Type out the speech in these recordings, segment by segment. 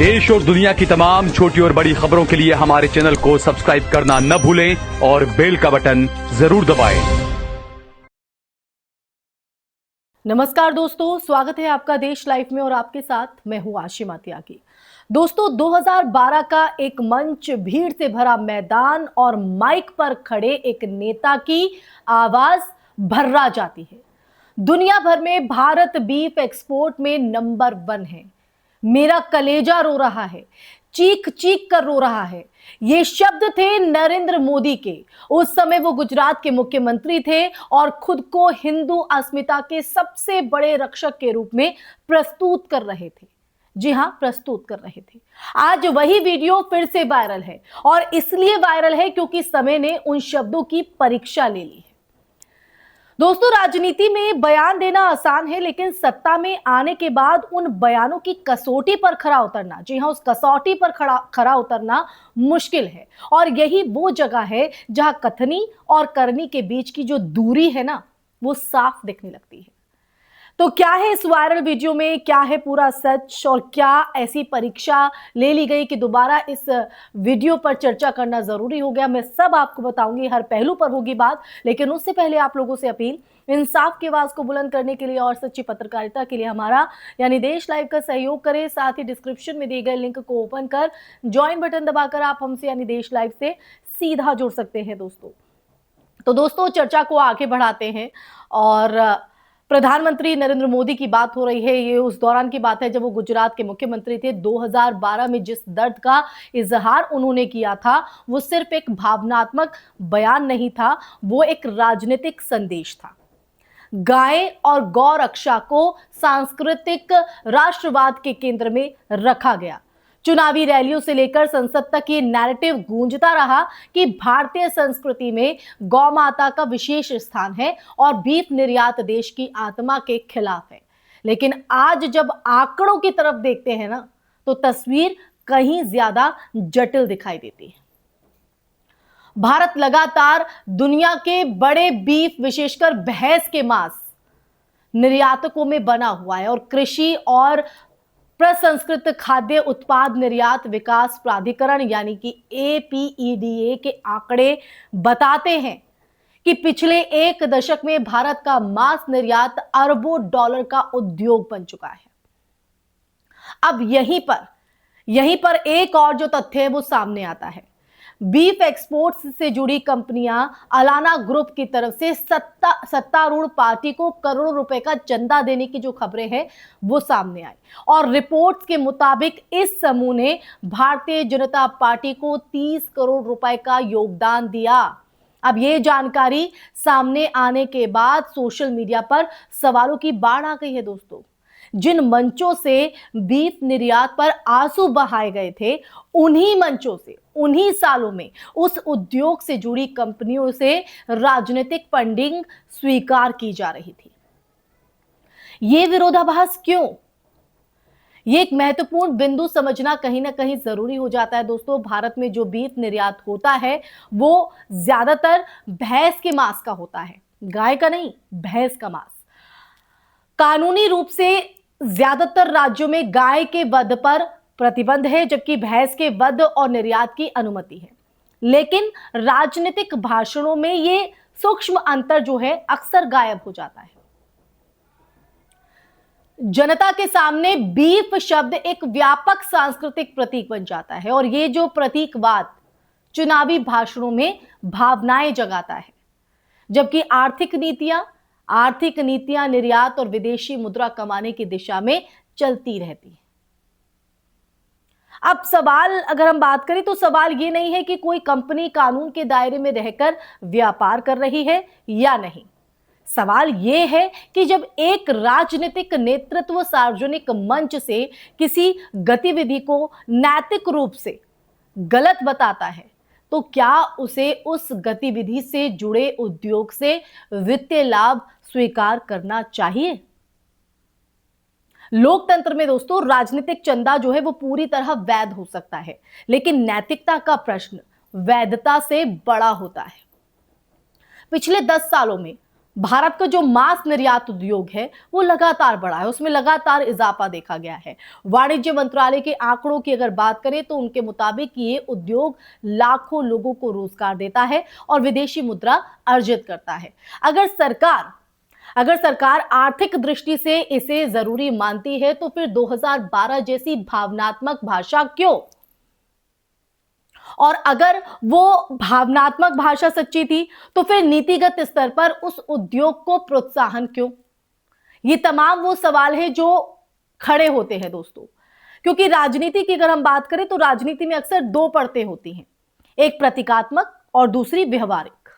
देश और दुनिया की तमाम छोटी और बड़ी खबरों के लिए हमारे चैनल को सब्सक्राइब करना न भूलें और बेल का बटन जरूर दबाएं। नमस्कार दोस्तों, स्वागत है आपका देश लाइव में और आपके साथ मैं हूं आशिमा त्यागी। दोस्तों, 2012 का एक मंच, भीड़ से भरा मैदान और माइक पर खड़े एक नेता की आवाज भर्रा जाती है। दुनिया भर में भारत बीफ एक्सपोर्ट में नंबर 1 है। मेरा कलेजा रो रहा है, चीख चीख कर रो रहा है। ये शब्द थे नरेंद्र मोदी के। उस समय वो गुजरात के मुख्यमंत्री थे और खुद को हिंदू अस्मिता के सबसे बड़े रक्षक के रूप में प्रस्तुत कर रहे थे। जी हां, प्रस्तुत कर रहे थे। आज वही वीडियो फिर से वायरल है और इसलिए वायरल है क्योंकि समय ने उन शब्दों की परीक्षा ले ली है। दोस्तों, राजनीति में बयान देना आसान है, लेकिन सत्ता में आने के बाद उन बयानों की कसौटी पर खरा उतरना, जी हां, उस कसौटी पर खरा उतरना मुश्किल है। और यही वो जगह है जहां कथनी और करनी के बीच की जो दूरी है ना, वो साफ दिखने लगती है। तो क्या है इस वायरल वीडियो में, क्या है पूरा सच और क्या ऐसी परीक्षा ले ली गई कि दोबारा इस वीडियो पर चर्चा करना जरूरी हो गया, मैं सब आपको बताऊंगी। हर पहलू पर होगी बात, लेकिन उससे पहले आप लोगों से अपील, इंसाफ की आवाज को बुलंद करने के लिए और सच्ची पत्रकारिता के लिए हमारा यानी देश लाइव का सहयोग करें। साथ ही डिस्क्रिप्शन में दिए गए लिंक को ओपन कर ज्वाइन बटन दबाकर आप हमसे यानी देश लाइव से सीधा जुड़ सकते हैं। दोस्तों, चर्चा को आगे बढ़ाते हैं और प्रधानमंत्री नरेंद्र मोदी की बात हो रही है। ये उस दौरान की बात है जब वो गुजरात के मुख्यमंत्री थे। 2012 में जिस दर्द का इजहार उन्होंने किया था, वो सिर्फ एक भावनात्मक बयान नहीं था, वो एक राजनीतिक संदेश था। गाय और गौ रक्षा को सांस्कृतिक राष्ट्रवाद के केंद्र में रखा गया। चुनावी रैलियों से लेकर संसद तक ये नैरेटिव गूंजता रहा कि भारतीय संस्कृति में गौ माता का विशेष स्थान है और बीफ निर्यात देश की आत्मा के खिलाफ है। लेकिन आज जब आंकड़ों की तरफ देखते हैं ना, तो तस्वीर कहीं ज्यादा जटिल दिखाई देती है। भारत लगातार दुनिया के बड़े बीफ, विशेषकर भैंस के मांस निर्यातकों में बना हुआ है और कृषि और प्रसंस्कृत खाद्य उत्पाद निर्यात विकास प्राधिकरण यानी कि APEDA के आंकड़े बताते हैं कि पिछले एक दशक में भारत का मांस निर्यात अरबों डॉलर का उद्योग बन चुका है। अब यहीं पर एक और जो तथ्य है वो सामने आता है। बीफ एक्सपोर्ट्स से जुड़ी कंपनियां अलाना ग्रुप की तरफ से सत्तारूढ़ पार्टी को करोड़ों रुपए का चंदा देने की जो खबरें हैं वो सामने आई और रिपोर्ट्स के मुताबिक इस समूह ने भारतीय जनता पार्टी को 30 करोड़ रुपए का योगदान दिया। अब ये जानकारी सामने आने के बाद सोशल मीडिया पर सवालों की बाढ़ आ गई है। दोस्तों, जिन मंचों से बीफ निर्यात पर आंसू बहाए गए थे, उन्हीं मंचों से उन्हीं सालों में उस उद्योग से जुड़ी कंपनियों से राजनीतिक फंडिंग स्वीकार की जा रही थी। ये विरोधाभास क्यों? ये एक महत्वपूर्ण बिंदु समझना कहीं ना कहीं जरूरी हो जाता है। दोस्तों, भारत में जो बीफ निर्यात होता है वो ज्यादातर भैंस के मांस का होता है, गाय का नहीं, भैंस का मांस। कानूनी रूप से ज्यादातर राज्यों में गाय के वध पर प्रतिबंध है, जबकि भैंस के वध और निर्यात की अनुमति है। लेकिन राजनीतिक भाषणों में ये सूक्ष्म अंतर जो है अक्सर गायब हो जाता है। जनता के सामने बीफ शब्द एक व्यापक सांस्कृतिक प्रतीक बन जाता है और ये जो प्रतीकवाद चुनावी भाषणों में भावनाएं जगाता है, जबकि आर्थिक नीतियां निर्यात और विदेशी मुद्रा कमाने की दिशा में चलती रहती है। अब सवाल अगर हम बात करें तो सवाल ये नहीं है कि कोई कंपनी कानून के दायरे में रहकर व्यापार कर रही है या नहीं। सवाल ये है कि जब एक राजनीतिक नेतृत्व सार्वजनिक मंच से किसी गतिविधि को नैतिक रूप से गलत बताता है, तो क्या उसे उस गतिविधि से जुड़े उद्योग से वित्तीय लाभ स्वीकार करना चाहिए? लोकतंत्र में दोस्तों राजनीतिक चंदा जो है वो पूरी तरह वैध हो सकता है, लेकिन नैतिकता का प्रश्न वैधता से बड़ा होता है। पिछले 10 सालों में भारत का जो मांस निर्यात उद्योग है वो लगातार बढ़ा है, उसमें लगातार इजाफा देखा गया है। वाणिज्य मंत्रालय के आंकड़ों की अगर बात करें तो उनके मुताबिक ये उद्योग लाखों लोगों को रोजगार देता है और विदेशी मुद्रा अर्जित करता है। अगर सरकार आर्थिक दृष्टि से इसे जरूरी मानती है तो फिर 2012 जैसी भावनात्मक भाषा क्यों? और अगर वो भावनात्मक भाषा सच्ची थी तो फिर नीतिगत स्तर पर उस उद्योग को प्रोत्साहन क्यों? ये तमाम वो सवाल है जो खड़े होते हैं दोस्तों, क्योंकि राजनीति की अगर हम बात करें तो राजनीति में अक्सर दो परतें होती हैं, एक प्रतीकात्मक और दूसरी व्यवहारिक।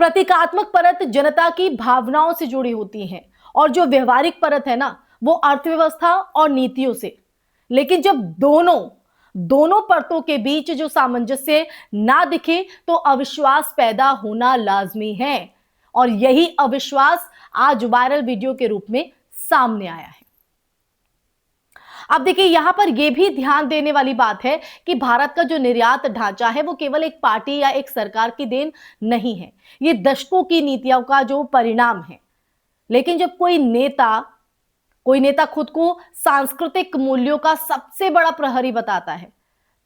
प्रतीकात्मक परत जनता की भावनाओं से जुड़ी होती है और जो व्यवहारिक परत है ना, वो अर्थव्यवस्था और नीतियों से। लेकिन जब दोनों परतों के बीच जो सामंजस्य ना दिखे तो अविश्वास पैदा होना लाजमी है, और यही अविश्वास आज वायरल वीडियो के रूप में सामने आया है। अब देखिए, यहां पर यह भी ध्यान देने वाली बात है कि भारत का जो निर्यात ढांचा है वो केवल एक पार्टी या एक सरकार की देन नहीं है, ये दशकों की नीतियों का जो परिणाम है। लेकिन जब कोई नेता खुद को सांस्कृतिक मूल्यों का सबसे बड़ा प्रहरी बताता है,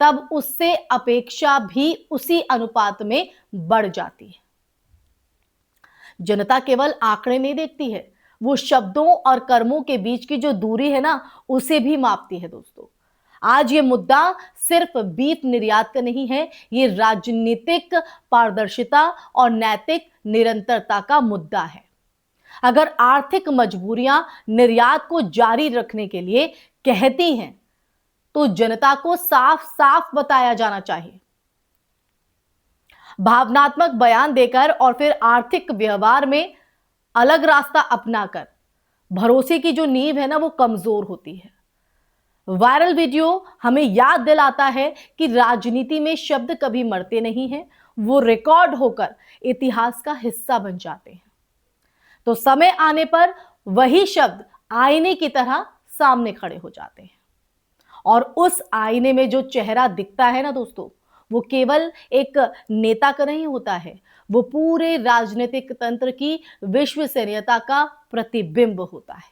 तब उससे अपेक्षा भी उसी अनुपात में बढ़ जाती है। जनता केवल आंकड़े नहीं देखती है, वो शब्दों और कर्मों के बीच की जो दूरी है ना, उसे भी मापती है दोस्तों। आज ये मुद्दा सिर्फ बीफ निर्यात का नहीं है, ये राजनीतिक पारदर्शिता और नैतिक निरंतरता का मुद्दा है। अगर आर्थिक मजबूरियां निर्यात को जारी रखने के लिए कहती हैं तो जनता को साफ साफ बताया जाना चाहिए। भावनात्मक बयान देकर और फिर आर्थिक व्यवहार में अलग रास्ता अपनाकर भरोसे की जो नींव है ना, वो कमजोर होती है। वायरल वीडियो हमें याद दिलाता है कि राजनीति में शब्द कभी मरते नहीं हैं, वो रिकॉर्ड होकर इतिहास का हिस्सा बन जाते हैं। तो समय आने पर वही शब्द आईने की तरह सामने खड़े हो जाते हैं, और उस आईने में जो चेहरा दिखता है ना दोस्तों, वो केवल एक नेता का नहीं होता है, वो पूरे राजनीतिक तंत्र की विश्वसनीयता का प्रतिबिंब होता है।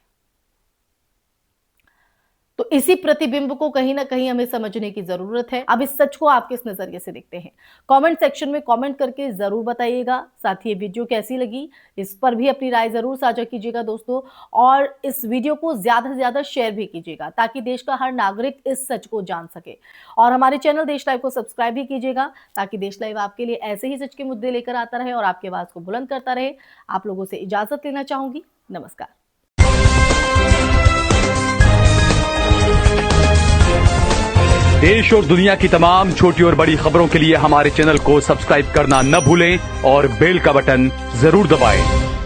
तो इसी प्रतिबिंब को कहीं ना कहीं हमें समझने की जरूरत है। अब इस सच को आप किस नजरिए से देखते हैं, कमेंट सेक्शन में कमेंट करके जरूर बताइएगा। साथ ही ये वीडियो कैसी लगी इस पर भी अपनी राय जरूर साझा कीजिएगा दोस्तों, और इस वीडियो को ज्यादा से ज्यादा शेयर भी कीजिएगा ताकि देश का हर नागरिक इस सच को जान सके। और हमारे चैनल देश लाइव को सब्सक्राइब भी कीजिएगा ताकि देश लाइव आपके लिए ऐसे ही सच के मुद्दे लेकर आता रहे और आपकी आवाज को बुलंद करता रहे। आप लोगों से इजाजत लेना चाहूंगी। नमस्कार। देश और दुनिया की तमाम छोटी और बड़ी खबरों के लिए हमारे चैनल को सब्सक्राइब करना न भूलें और बेल का बटन जरूर दबाएं।